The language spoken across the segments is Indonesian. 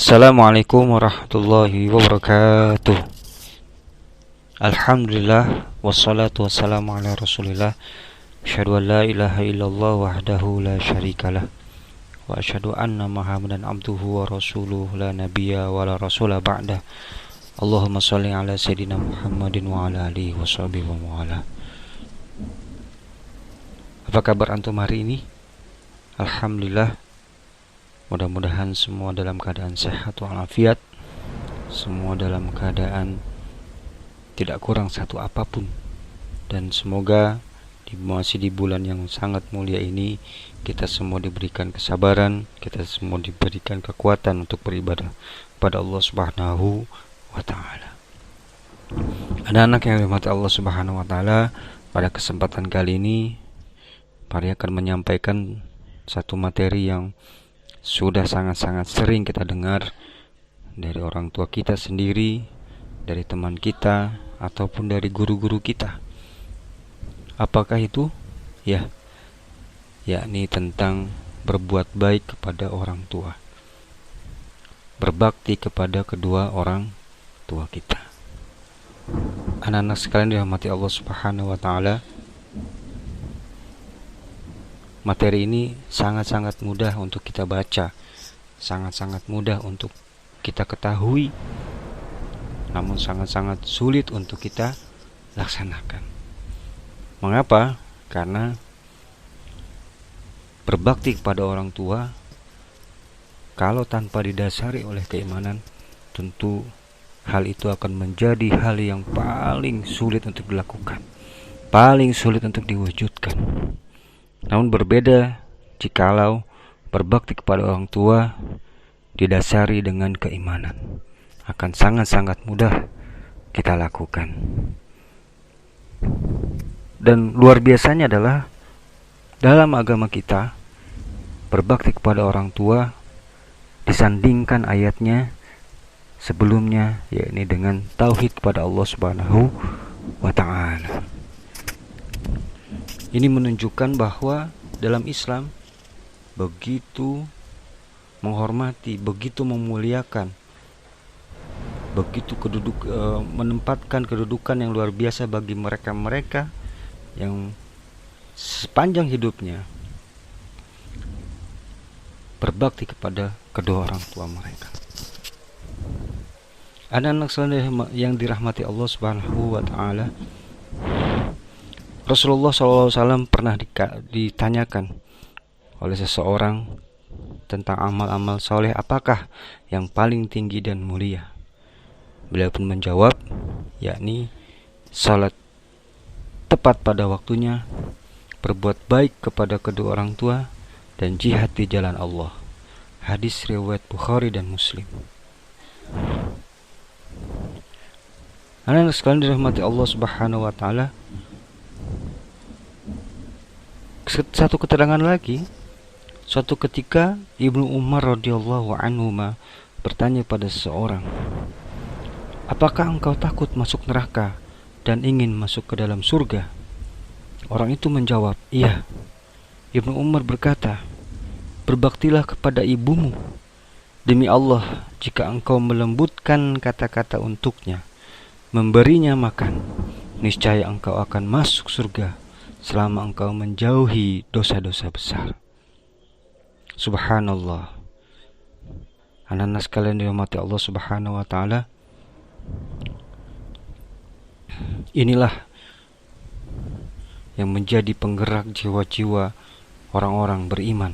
Assalamualaikum warahmatullahi wabarakatuh. Alhamdulillah wassalatu wassalamu ala Rasulillah. Asyhadu an la ilaha illallah wahdahu la syarikalah wa asyhadu anna Muhammadan abduhu wa rasuluhu la nabiyya wa la rasula ba'dah. Allahumma shalli ala sayyidina Muhammadin wa ala alihi washabihi wa mawala. Apa kabar antum hari ini? Alhamdulillah. Mudah-mudahan semua dalam keadaan sehat walafiat, semua dalam keadaan tidak kurang satu apapun, dan semoga masih di bulan yang sangat mulia ini kita semua diberikan kesabaran, kita semua diberikan kekuatan untuk beribadah pada Allah Subhanahu wa taala. Anak-anak yang dirahmati Allah Subhanahu wa taala, pada kesempatan kali ini Pari akan menyampaikan satu materi yang sudah sangat-sangat sering kita dengar dari orang tua kita sendiri, dari teman kita, ataupun dari guru-guru kita. Apakah itu? Yakni tentang berbuat baik kepada orang tua, berbakti kepada kedua orang tua kita. Anak-anak sekalian dirahmati Allah Subhanahu wa taala, materi ini sangat-sangat mudah untuk kita baca, sangat-sangat mudah untuk kita ketahui, namun sangat-sangat sulit untuk kita laksanakan. Mengapa? Karena berbakti kepada orang tua kalau tanpa didasari oleh keimanan, tentu hal itu akan menjadi hal yang paling sulit untuk dilakukan, paling sulit untuk diwujudkan. Namun berbeda jikalau berbakti kepada orang tua didasari dengan keimanan, akan sangat-sangat mudah kita lakukan. Dan luar biasanya adalah dalam agama kita, berbakti kepada orang tua disandingkan ayatnya sebelumnya, yakni dengan tauhid kepada Allah Subhanahu wa taala. Ini menunjukkan bahwa dalam Islam begitu menghormati, begitu memuliakan, begitu menempatkan kedudukan yang luar biasa bagi mereka-mereka yang sepanjang hidupnya berbakti kepada kedua orang tua mereka. Anak-anak sekalian yang dirahmati Allah Subhanahu wa taala, Rasulullah SAW pernah ditanyakan oleh seseorang tentang amal-amal soleh apakah yang paling tinggi dan mulia. Beliau pun menjawab, yakni salat tepat pada waktunya, berbuat baik kepada kedua orang tua, dan jihad di jalan Allah. Hadis riwayat Bukhari dan Muslim. Anak-anak sekalian dirahmati Allah Subhanahu wa taala, satu keterangan lagi, suatu ketika Ibnu Umar radhiyallahu anhu bertanya pada seseorang, apakah engkau takut masuk neraka dan ingin masuk ke dalam surga? Orang itu menjawab, iya. Ibnu Umar berkata, berbaktilah kepada ibumu. Demi Allah, jika engkau melembutkan kata-kata untuknya, memberinya makan, niscaya engkau akan masuk surga selama engkau menjauhi dosa-dosa besar. Subhanallah. Anak-anak sekalian dirahmati Allah Subhanahu wa taala, inilah yang menjadi penggerak jiwa-jiwa orang-orang beriman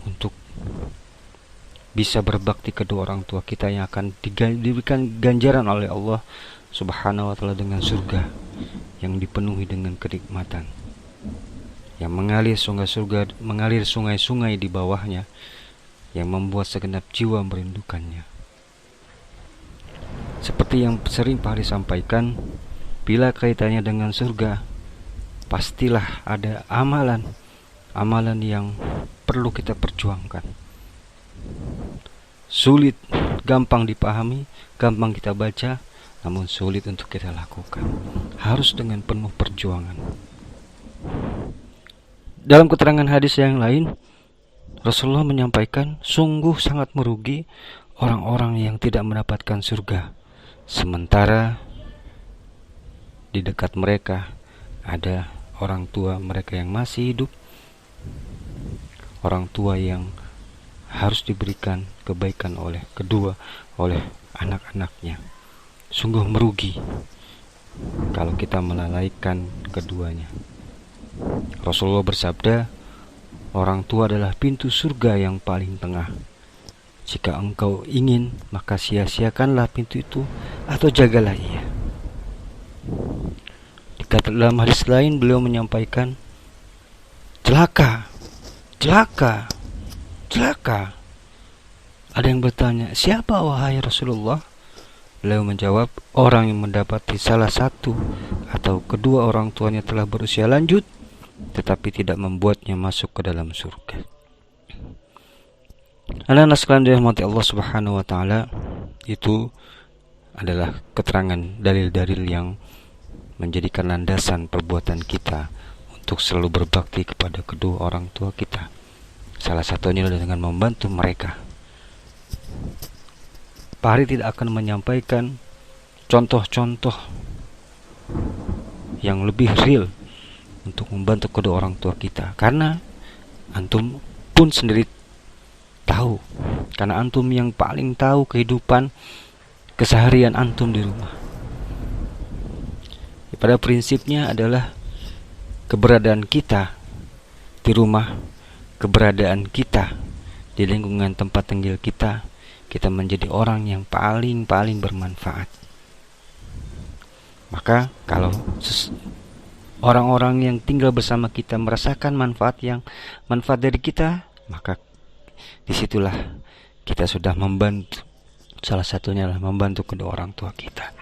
untuk bisa berbakti kedua orang tua kita yang akan diberikan ganjaran oleh Allah Subhanahu wa taala dengan surga yang dipenuhi dengan kenikmatan, yang mengalir sungai-sungai di bawahnya, yang membuat segenap jiwa merindukannya. Seperti yang sering Pak Hari sampaikan, bila kaitannya dengan surga, pastilah ada amalan yang perlu kita perjuangkan. Sulit, gampang dipahami, gampang kita baca, namun sulit untuk kita lakukan. Harus dengan penuh perjuangan. Dalam keterangan hadis yang lain, Rasulullah menyampaikan, sungguh sangat merugi orang-orang yang tidak mendapatkan surga, sementara di dekat mereka ada orang tua mereka yang masih hidup, orang tua yang harus diberikan kebaikan oleh anak-anaknya. Sungguh merugi kalau kita melalaikan keduanya. Rasulullah bersabda, orang tua adalah pintu surga yang paling tengah. Jika engkau ingin, maka sia-siakanlah pintu itu atau jagalah ia. Dalam hadis lain beliau menyampaikan, celaka, celaka, celaka. Ada yang bertanya, siapa wahai Rasulullah? Beliau menjawab, orang yang mendapati salah satu atau kedua orang tuanya telah berusia lanjut, tetapi tidak membuatnya masuk ke dalam surga. Anak-anak sekalian dirahmati Allah Subhanahu wa taala, itu adalah keterangan dalil-dalil yang menjadikan landasan perbuatan kita untuk selalu berbakti kepada kedua orang tua kita. Salah satunya adalah dengan membantu mereka. Pak Hari tidak akan menyampaikan contoh-contoh yang lebih real untuk membantu kedua orang tua kita, karena antum pun sendiri tahu, karena antum yang paling tahu kehidupan keseharian antum di rumah. Pada prinsipnya adalah keberadaan kita di rumah, keberadaan kita di lingkungan tempat tinggal kita, kita menjadi orang yang paling bermanfaat. Maka kalau orang-orang yang tinggal bersama kita merasakan manfaat dari kita, maka disitulah kita sudah membantu. Salah satunya adalah membantu kedua orang tua kita.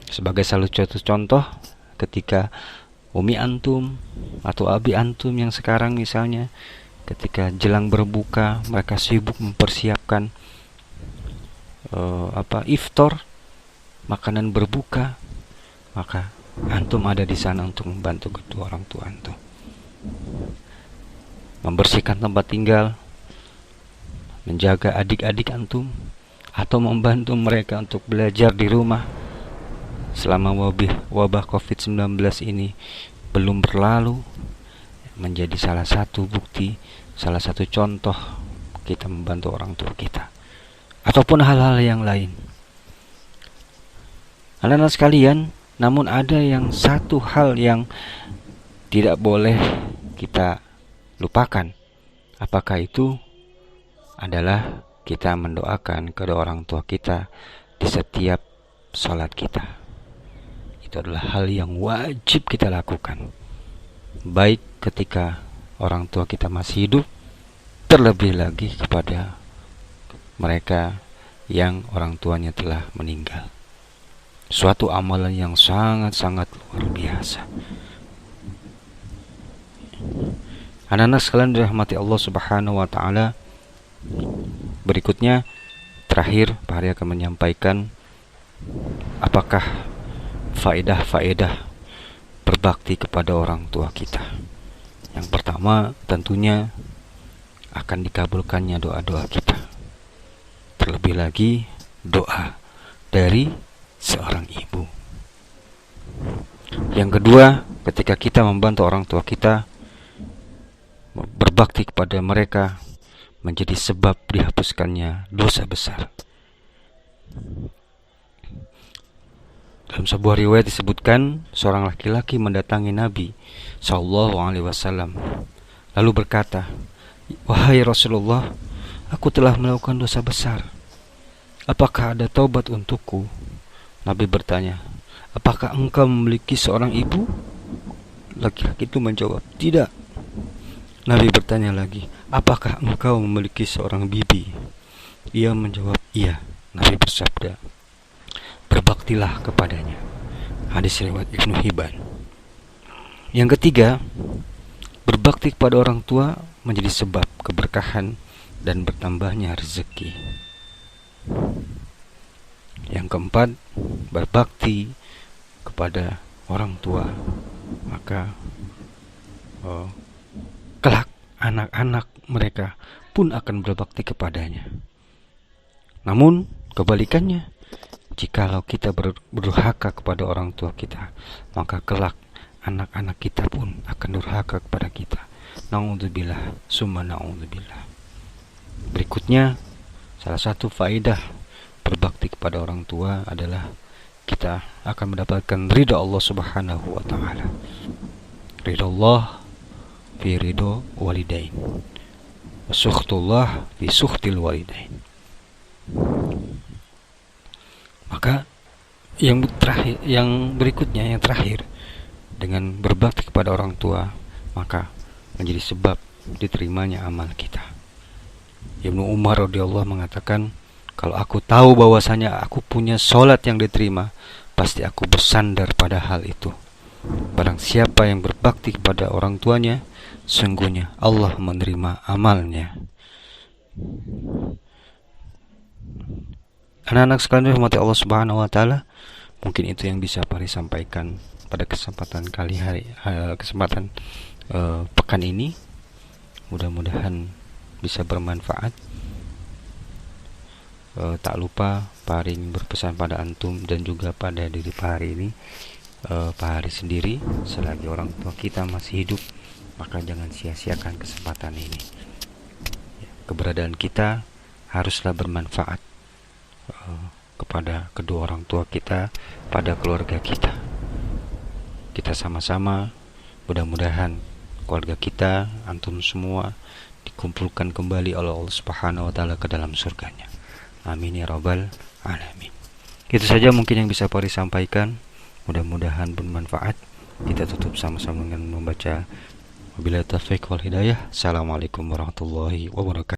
Sebagai salah satu contoh, ketika umi antum atau abi antum yang sekarang misalnya, ketika jelang berbuka mereka sibuk mempersiapkan iftar, makanan berbuka, maka antum ada di sana untuk membantu kedua orang tua antum, membersihkan tempat tinggal, menjaga adik-adik antum, atau membantu mereka untuk belajar di rumah selama wabah COVID-19 ini belum berlalu, menjadi salah satu bukti, salah satu contoh kita membantu orang tua kita, ataupun hal-hal yang lain. Anak-anak sekalian, namun ada yang satu hal yang tidak boleh kita lupakan. Apakah itu? Adalah kita mendoakan kedua orang tua kita di setiap sholat kita. Itu adalah hal yang wajib kita lakukan, baik ketika orang tua kita masih hidup, terlebih lagi kepada mereka yang orang tuanya telah meninggal. Suatu amalan yang sangat-sangat luar biasa. Anak-anak sekalian dirahmati Allah Subhanahu wa taala, berikutnya terakhir Pak Hari akan menyampaikan apakah faedah-faedah berbakti kepada orang tua kita. Yang pertama, tentunya akan dikabulkannya doa-doa kita. Terlebih lagi doa dari seorang ibu. Yang kedua, ketika kita membantu orang tua kita, berbakti kepada mereka menjadi sebab dihapuskannya dosa besar. Dalam sebuah riwayat disebutkan, seorang laki-laki mendatangi Nabi SAW, lalu berkata, wahai Rasulullah, aku telah melakukan dosa besar. Apakah ada taubat untukku? Nabi bertanya, apakah engkau memiliki seorang ibu? Laki-laki itu menjawab, tidak. Nabi bertanya lagi, apakah engkau memiliki seorang bibi? Ia menjawab, iya. Nabi bersabda, berbaktilah kepadanya. Hadis riwayat Ibnu Hibban. Yang ketiga, berbakti kepada orang tua menjadi sebab keberkahan dan bertambahnya rezeki. Yang keempat, berbakti kepada orang tua, maka kelak anak-anak mereka pun akan berbakti kepadanya. Namun kebalikannya, jikalau kita berdurhaka kepada orang tua kita, maka kelak anak-anak kita pun akan durhaka kepada kita. Na'udzubillah, summa na'udzubillah. Berikutnya, salah satu faedah berbakti kepada orang tua adalah kita akan mendapatkan ridha Allah Subhanahu wa taala. Ridha Allah fi ridha walidain, wa sukhtullah fi sukhtil walidain. Maka yang terakhir, yang berikutnya, yang terakhir, dengan berbakti kepada orang tua maka menjadi sebab diterimanya amal kita. Ibnu Umar radhiyallahu mengatakan, kalau aku tahu bahwasanya aku punya sholat yang diterima, pasti aku bersandar pada hal itu. Barang siapa yang berbakti kepada orang tuanya, sungguhnya Allah menerima amalnya. Anak-anak sekalian dirahmati Allah Subhanahu wa taala, mungkin itu yang bisa Pari sampaikan pada kesempatan pekan ini. Mudah-mudahan bisa bermanfaat. Tak lupa Pari ingin berpesan pada antum dan juga pada diri Pari ini, Pari sendiri, selagi orang tua kita masih hidup, maka jangan sia-siakan kesempatan ini. Keberadaan kita haruslah bermanfaat kepada kedua orang tua kita, pada keluarga kita. Kita sama-sama mudah-mudahan keluarga kita, antum semua, dikumpulkan kembali oleh Allah Subhanahu wa taala ke dalam surganya. Amin ya rabbal alamin. Itu saja mungkin yang bisa Pari sampaikan. Mudah-mudahan bermanfaat. Kita tutup sama-sama dengan membaca wabillahi taufiq wal hidayah. Assalamualaikum warahmatullahi wabarakatuh.